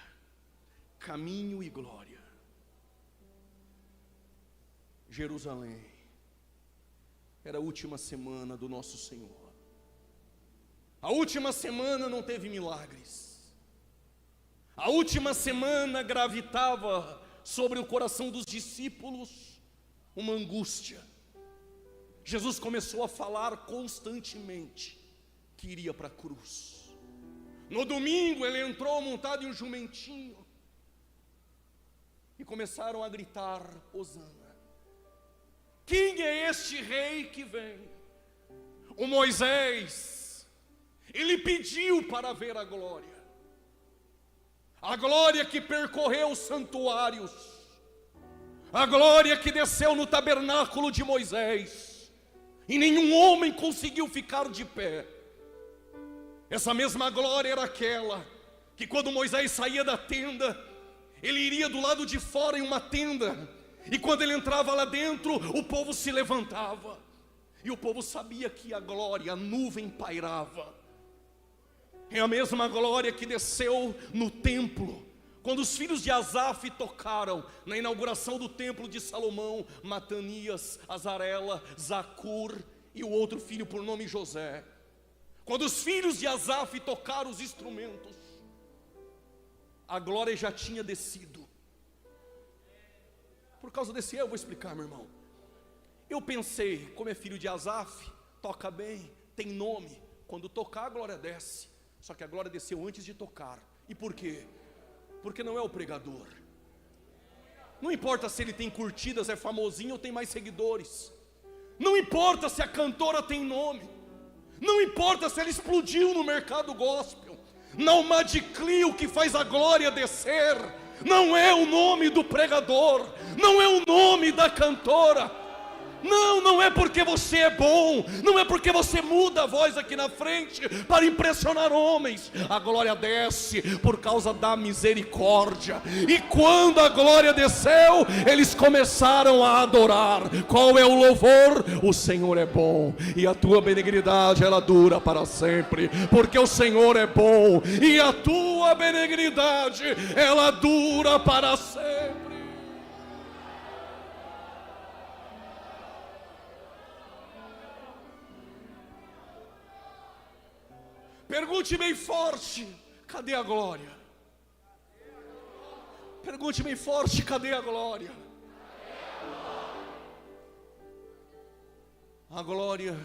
caminho e glória. Jerusalém era a última semana do nosso Senhor. A última semana não teve milagres. A última semana gravitava sobre o coração dos discípulos uma angústia. Jesus começou a falar constantemente que iria para a cruz. No domingo ele entrou montado em um jumentinho e começaram a gritar: Hosana. Quem é este rei que vem? O Moisés, ele pediu para ver a glória que percorreu os santuários, a glória que desceu no tabernáculo de Moisés, e nenhum homem conseguiu ficar de pé. Essa mesma glória era aquela que quando Moisés saía da tenda, ele iria do lado de fora em uma tenda, e quando ele entrava lá dentro, o povo se levantava, e o povo sabia que a glória, a nuvem pairava. É a mesma glória que desceu no templo, quando os filhos de Asaf tocaram na inauguração do templo de Salomão, Matanias, Azarela, Zacur e o outro filho por nome José. Quando os filhos de Asaf tocaram os instrumentos, a glória já tinha descido. Por causa desse eu vou explicar, meu irmão. Eu pensei, como é filho de Asaf, toca bem, tem nome, quando tocar a glória desce. Só que a glória desceu antes de tocar. E por quê? Porque não é o pregador. Não importa se ele tem curtidas, é famosinho ou tem mais seguidores. Não importa se a cantora tem nome. Não importa se ela explodiu no mercado gospel. Não madiclie o que faz a glória descer. Não é o nome do pregador, não é o nome da cantora. Não é porque você é bom, não é porque você muda a voz aqui na frente para impressionar homens. A glória desce por causa da misericórdia. E quando a glória desceu, eles começaram a adorar. Qual é o louvor? O Senhor é bom e a tua benignidade ela dura para sempre. Porque o Senhor é bom e a tua benignidade ela dura para sempre. Pergunte bem forte: cadê a glória? Pergunte bem forte: cadê a glória? A glória,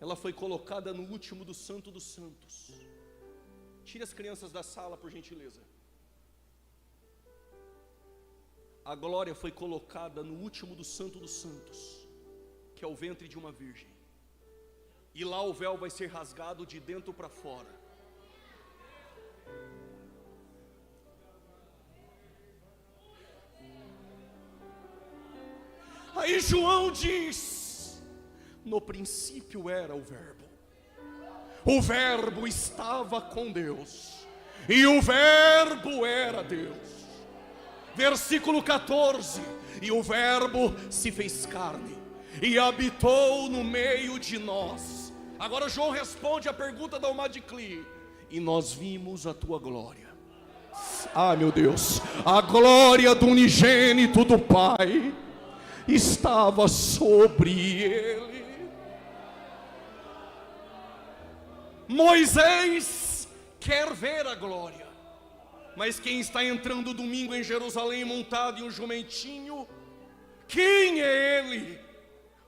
ela foi colocada no último do Santo dos Santos. Tire as crianças da sala, por gentileza. A glória foi colocada no último do Santo dos Santos, que é o ventre de uma virgem. E lá o véu vai ser rasgado de dentro para fora. Aí João diz: no princípio era o Verbo estava com Deus, e o Verbo era Deus. Versículo 14: e o Verbo se fez carne e habitou no meio de nós. Agora João responde a pergunta da Almadicli: e nós vimos a tua glória. Ah, meu Deus, a glória do unigênito do Pai estava sobre ele. Moisés quer ver a glória, mas quem está entrando domingo em Jerusalém montado em um jumentinho, quem é ele?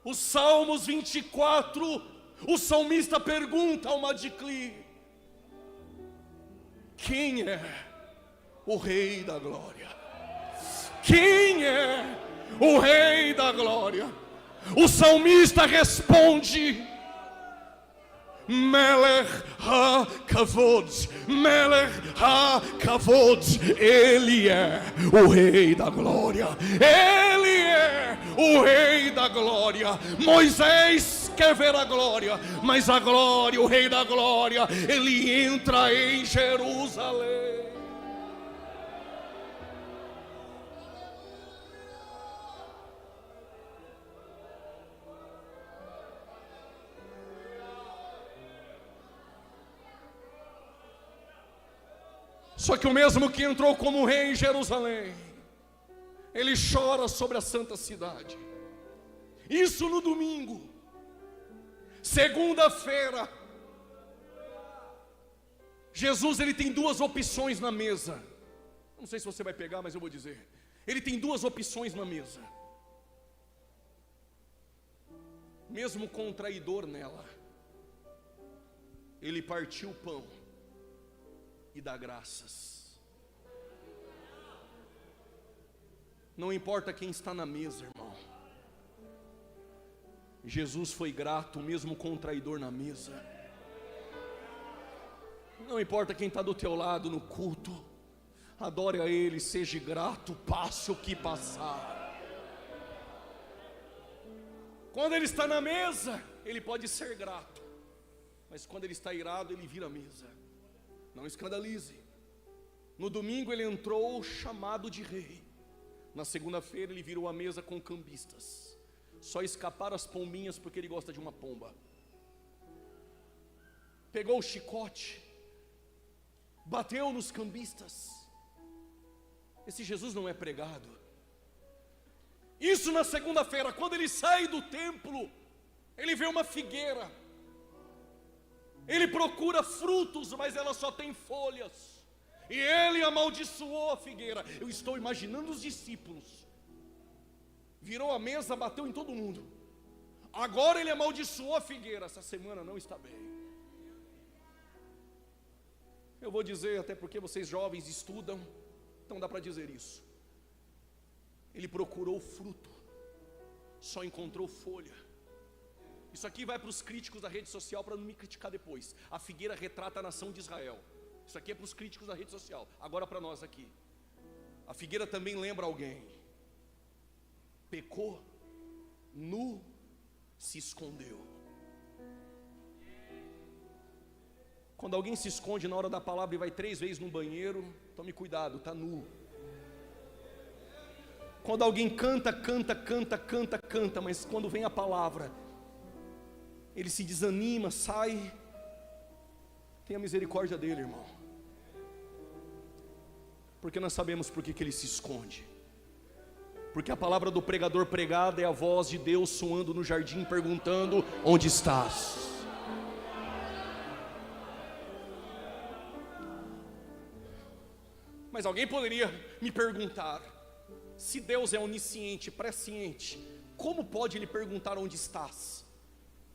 Os Salmos 24, o salmista pergunta ao Almadicli: quem é o Rei da Glória? Quem é o Rei da Glória? O salmista responde: Melech HaKavod, Melech HaKavod. Ele é o Rei da Glória. Ele é o Rei da Glória. Moisés quer ver a glória, mas a glória, o Rei da Glória, ele entra em Jerusalém. Só que o mesmo que entrou como rei em Jerusalém, ele chora sobre a santa cidade. Isso no domingo. Segunda-feira, Jesus, ele tem duas opções na mesa. Não sei se você vai pegar, mas eu vou dizer. Ele tem duas opções na mesa. Mesmo com o traidor nela, ele partiu o pão e dá graças. Não importa quem está na mesa, irmão. Jesus foi grato mesmo com o traidor na mesa. Não importa quem está do teu lado no culto, adore a Ele, seja grato, passe o que passar. Quando Ele está na mesa, Ele pode ser grato, mas quando Ele está irado, Ele vira a mesa. Não escandalize. No domingo ele entrou chamado de rei. Na segunda-feira ele virou a mesa com cambistas. Só escaparam as pombinhas porque ele gosta de uma pomba. Pegou o chicote, bateu nos cambistas. Esse Jesus não é pregado. Isso na segunda-feira. Quando ele sai do templo, ele vê uma figueira. Ele procura frutos, mas ela só tem folhas. E ele amaldiçoou a figueira. Eu estou imaginando os discípulos. Virou a mesa, bateu em todo mundo. Agora ele amaldiçoou a figueira. Essa semana não está bem. Eu vou dizer, até porque vocês jovens estudam, então dá para dizer isso. Ele procurou fruto, só encontrou folha. Isso aqui vai para os críticos da rede social para não me criticar depois. A figueira retrata a nação de Israel. Isso aqui é para os críticos da rede social. Agora para nós aqui. A figueira também lembra alguém. Pecou, nu, se escondeu. Quando alguém se esconde na hora da palavra e vai 3 vezes no banheiro, tome cuidado, está nu. Quando alguém canta, mas quando vem a palavra, ele se desanima, sai. Tenha misericórdia dele, irmão. Porque nós sabemos por que ele se esconde. Porque a palavra do pregador pregada é a voz de Deus soando no jardim, perguntando: onde estás? Mas alguém poderia me perguntar, se Deus é onisciente, presciente, como pode Ele perguntar onde estás?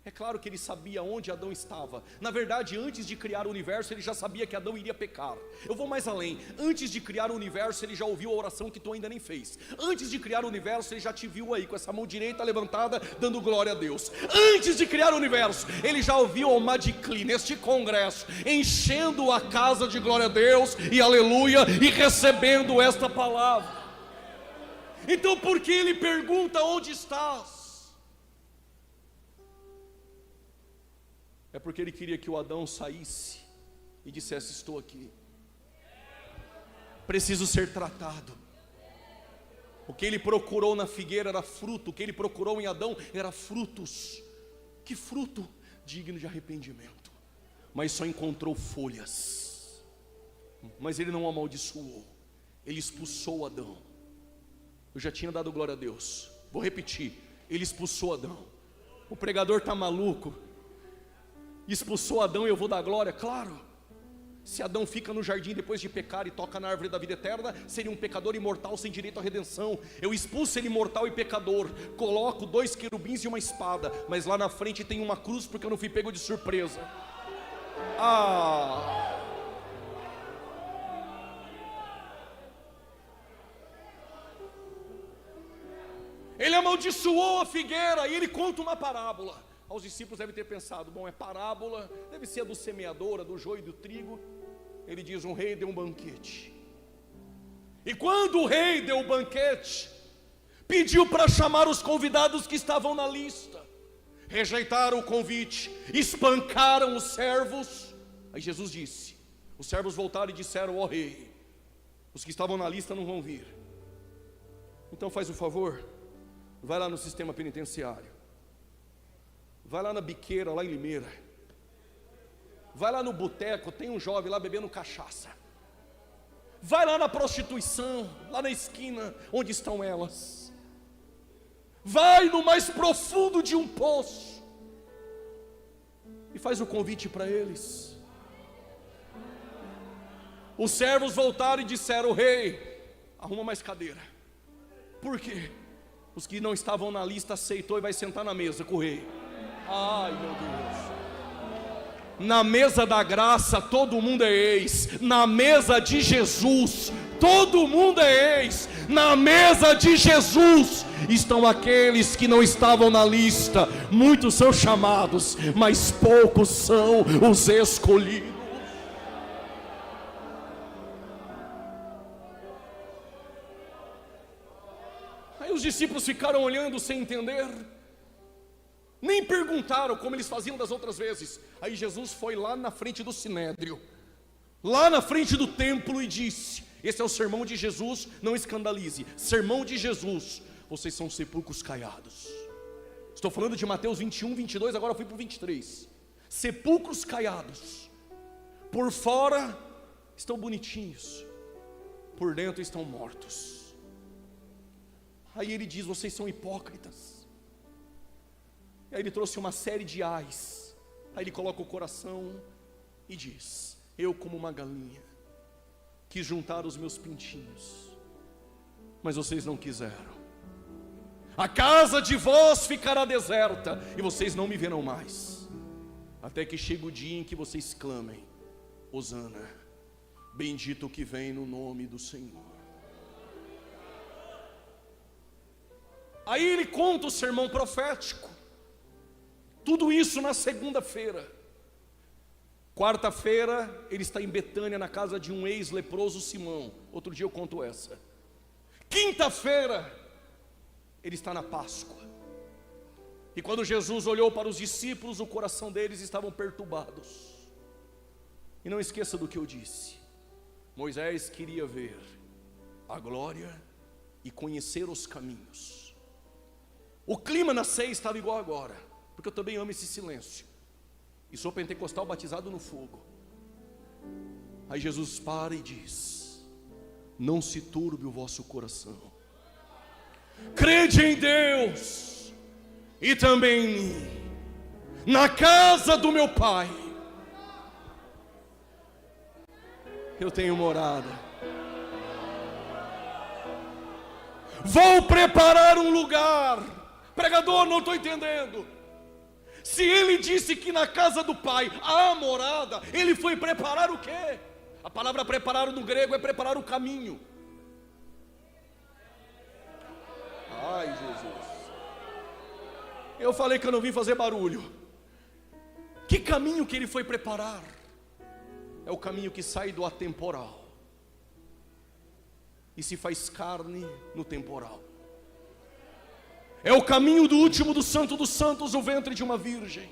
É claro que Ele sabia onde Adão estava. Na verdade, antes de criar o universo, Ele já sabia que Adão iria pecar. Eu vou mais além. Antes de criar o universo, Ele já ouviu a oração que tu ainda nem fez. Antes de criar o universo, Ele já te viu aí com essa mão direita levantada, dando glória a Deus. Antes de criar o universo, Ele já ouviu o Madicli, neste congresso, enchendo a casa de glória a Deus e aleluia, e recebendo esta palavra. Então por que Ele pergunta onde estás? É porque Ele queria que o Adão saísse e dissesse: estou aqui, preciso ser tratado. O que Ele procurou na figueira era fruto, o que Ele procurou em Adão era frutos. Que fruto? Digno de arrependimento. Mas só encontrou folhas. Mas Ele não amaldiçoou, Ele expulsou Adão. Eu já tinha dado glória a Deus, vou repetir: Ele expulsou Adão. O pregador está maluco, expulsou Adão e eu vou dar glória? Claro. Se Adão fica no jardim depois de pecar e toca na árvore da vida eterna, seria um pecador imortal sem direito à redenção. Eu expulso ele mortal e pecador, coloco 2 querubins e uma espada, mas lá na frente tem uma cruz, porque eu não fui pego de surpresa. Ele amaldiçoou a figueira e Ele conta uma parábola. Os discípulos devem ter pensado: bom, é parábola, deve ser a do semeador, a do joio e do trigo. Ele diz: um rei deu um banquete, e quando o rei deu o banquete, pediu para chamar os convidados que estavam na lista. Rejeitaram o convite, espancaram os servos. Aí Jesus disse: os servos voltaram e disseram: ó rei, os que estavam na lista não vão vir. Então faz o favor, vai lá no sistema penitenciário, vai lá na biqueira, lá em Limeira, vai lá no boteco, tem um jovem lá bebendo cachaça, vai lá na prostituição, lá na esquina onde estão elas, vai no mais profundo de um poço e faz o convite para eles. Os servos voltaram e disseram: rei, arruma mais cadeira. Por quê? Os que não estavam na lista aceitou e vai sentar na mesa com o rei. Ai, meu Deus. Na mesa da graça todo mundo é ex. Na mesa de Jesus todo mundo é ex. Na mesa de Jesus estão aqueles que não estavam na lista. Muitos são chamados, mas poucos são os escolhidos. Aí os discípulos ficaram olhando sem entender, nem perguntaram como eles faziam das outras vezes. Aí Jesus foi lá na frente do sinédrio, lá na frente do templo, e disse: esse é o sermão de Jesus, não escandalize. Sermão de Jesus: vocês são sepulcros caiados. Estou falando de Mateus 21, 22, agora fui para o 23. Sepulcros caiados, por fora estão bonitinhos, por dentro estão mortos. Aí ele diz: vocês são hipócritas. Aí ele trouxe uma série de ais. Aí ele coloca o coração e diz: eu, como uma galinha, quis juntar os meus pintinhos, mas vocês não quiseram. A casa de vós ficará deserta, e vocês não me verão mais, até que chegue o dia em que vocês clamem: Hosana, bendito o que vem no nome do Senhor. Aí ele conta o sermão profético. Tudo isso na segunda-feira. Quarta-feira ele está em Betânia, na casa de um ex-leproso, Simão. Outro dia eu conto essa. Quinta-feira ele está na Páscoa. E quando Jesus olhou para os discípulos, o coração deles estavam perturbados. E não esqueça do que eu disse: Moisés queria ver a glória e conhecer os caminhos. O clima na ceia estava igual agora, porque eu também amo esse silêncio, e sou pentecostal batizado no fogo. Aí Jesus para e diz: não se turbe o vosso coração, crede em Deus e também em mim. Na casa do meu Pai eu tenho morada. Vou preparar um lugar. Pregador, não estou entendendo. Se ele disse que na casa do Pai há morada, ele foi preparar o quê? A palavra preparar no grego é preparar o caminho. Ai, Jesus. Eu falei que eu não vim fazer barulho. Que caminho que ele foi preparar? É o caminho que sai do atemporal e se faz carne no temporal. É o caminho do último do Santo dos Santos, o ventre de uma virgem.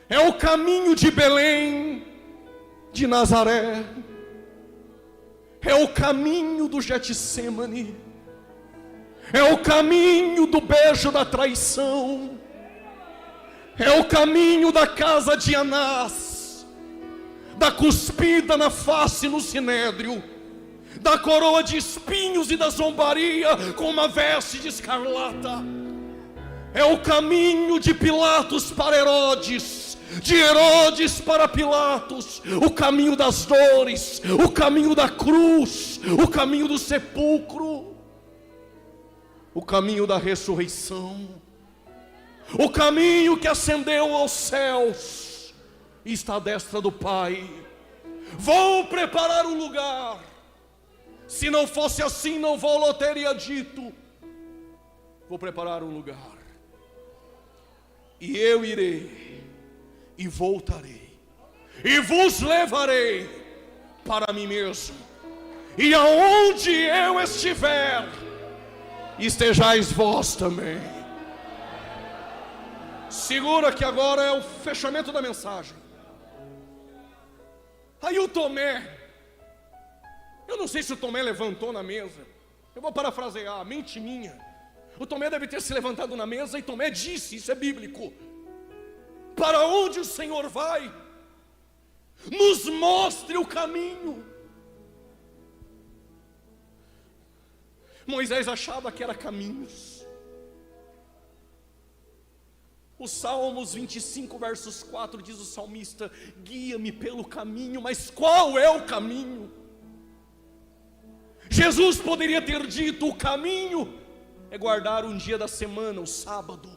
É o caminho de Belém, de Nazaré. É o caminho do Getsêmani. É o caminho do beijo da traição. É o caminho da casa de Anás, da cuspida na face no sinédrio, da coroa de espinhos e da zombaria com uma veste de escarlata. É o caminho de Pilatos para Herodes, de Herodes para Pilatos, o caminho das dores, o caminho da cruz, o caminho do sepulcro, o caminho da ressurreição, o caminho que ascendeu aos céus e está à destra do Pai. Vou preparar um lugar. Se não fosse assim, não vou teria dito. Vou preparar um lugar, e eu irei e voltarei e vos levarei para mim mesmo, e aonde eu estiver, estejais vós também. Segura que agora é o fechamento da mensagem. Aí o Tomé, eu não sei se o Tomé levantou na mesa, eu vou parafrasear, mente minha. O Tomé deve ter se levantado na mesa e Tomé disse, isso é bíblico: para onde o Senhor vai? Nos mostre o caminho. Moisés achava que era caminhos. Os Salmos 25 versos 4 diz o salmista: guia-me pelo caminho. Mas qual é o caminho? Jesus poderia ter dito: o caminho é guardar um dia da semana, o sábado.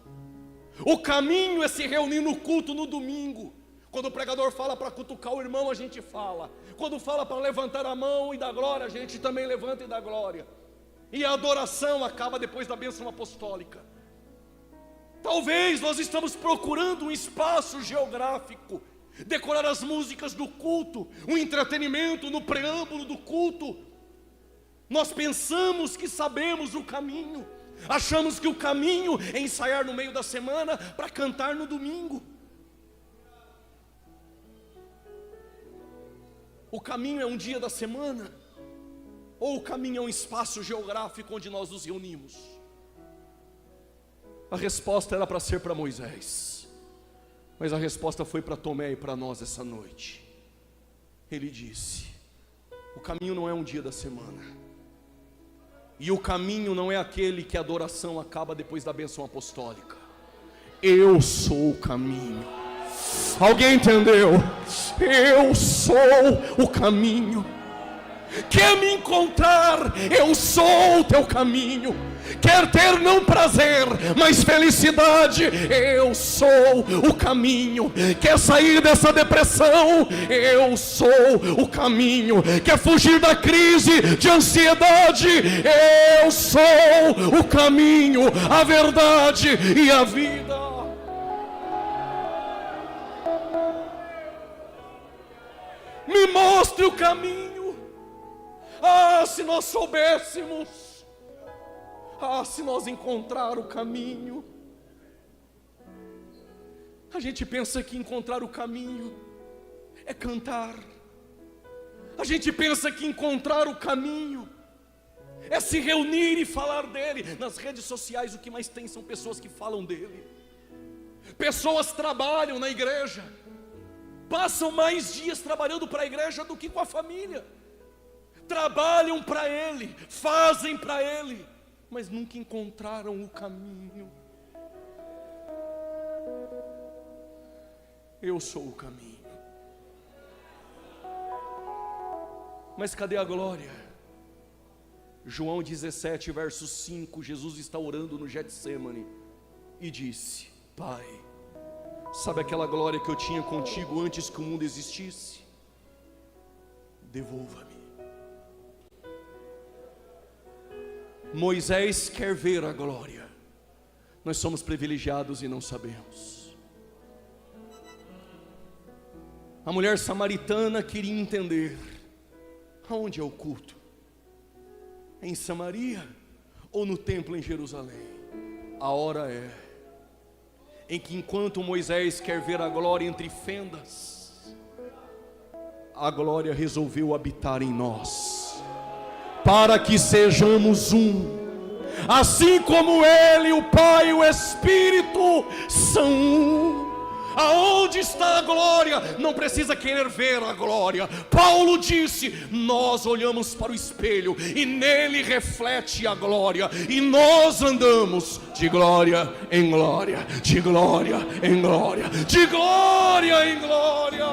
O caminho é se reunir no culto no domingo. Quando o pregador fala para cutucar o irmão, a gente fala. Quando fala para levantar a mão e dar glória, a gente também levanta e dá glória. E a adoração acaba depois da bênção apostólica. Talvez nós estamos procurando um espaço geográfico, decorar as músicas do culto, um entretenimento no preâmbulo do culto. Nós pensamos que sabemos o caminho, achamos que o caminho é ensaiar no meio da semana para cantar no domingo. O caminho é um dia da semana, ou o caminho é um espaço geográfico onde nós nos reunimos? A resposta era para ser para Moisés, mas a resposta foi para Tomé e para nós essa noite. Ele disse: o caminho não é um dia da semana, e o caminho não é aquele que a adoração acaba depois da bênção apostólica. Eu sou o caminho. Alguém entendeu? Eu sou o caminho. Quer me encontrar? Eu sou o teu caminho. Quer ter não prazer, mas felicidade? Eu sou o caminho. Quer sair dessa depressão? Eu sou o caminho. Quer fugir da crise de ansiedade? Eu sou o caminho, a verdade e a vida. Me mostre o caminho. Ah, se nós soubéssemos. Ah, se nós encontrar o caminho. A gente pensa que encontrar o caminho é cantar. A gente pensa que encontrar o caminho é se reunir e falar dele. Nas redes sociais o que mais tem são pessoas que falam dele. Pessoas trabalham na igreja, passam mais dias trabalhando para a igreja do que com a família. Trabalham para ele, fazem para ele, mas nunca encontraram o caminho. Eu sou o caminho. Mas cadê a glória? João 17, verso 5, Jesus está orando no Getsêmani e disse: Pai, sabe aquela glória que eu tinha contigo antes que o mundo existisse? Devolva-me. Moisés quer ver a glória. Nós somos privilegiados e não sabemos. A mulher samaritana queria entender: aonde é o culto? É em Samaria ou no templo em Jerusalém? A hora é em que, enquanto Moisés quer ver a glória entre fendas, a glória resolveu habitar em nós, para que sejamos um, assim como Ele, o Pai e o Espírito são um. Aonde está a glória? Não precisa querer ver a glória. Paulo disse: nós olhamos para o espelho e nele reflete a glória, e nós andamos de glória em glória, de glória em glória, de glória em glória.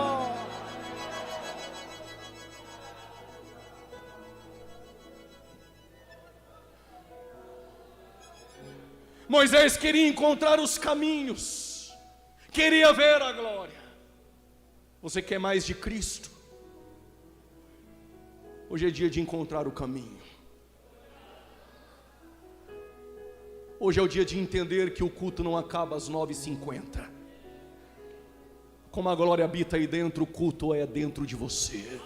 Moisés queria encontrar os caminhos, queria ver a glória. Você quer mais de Cristo? Hoje é dia de encontrar o caminho. Hoje é o dia de entender que o culto não acaba às 9h50. Como a glória habita aí dentro, o culto é dentro de você.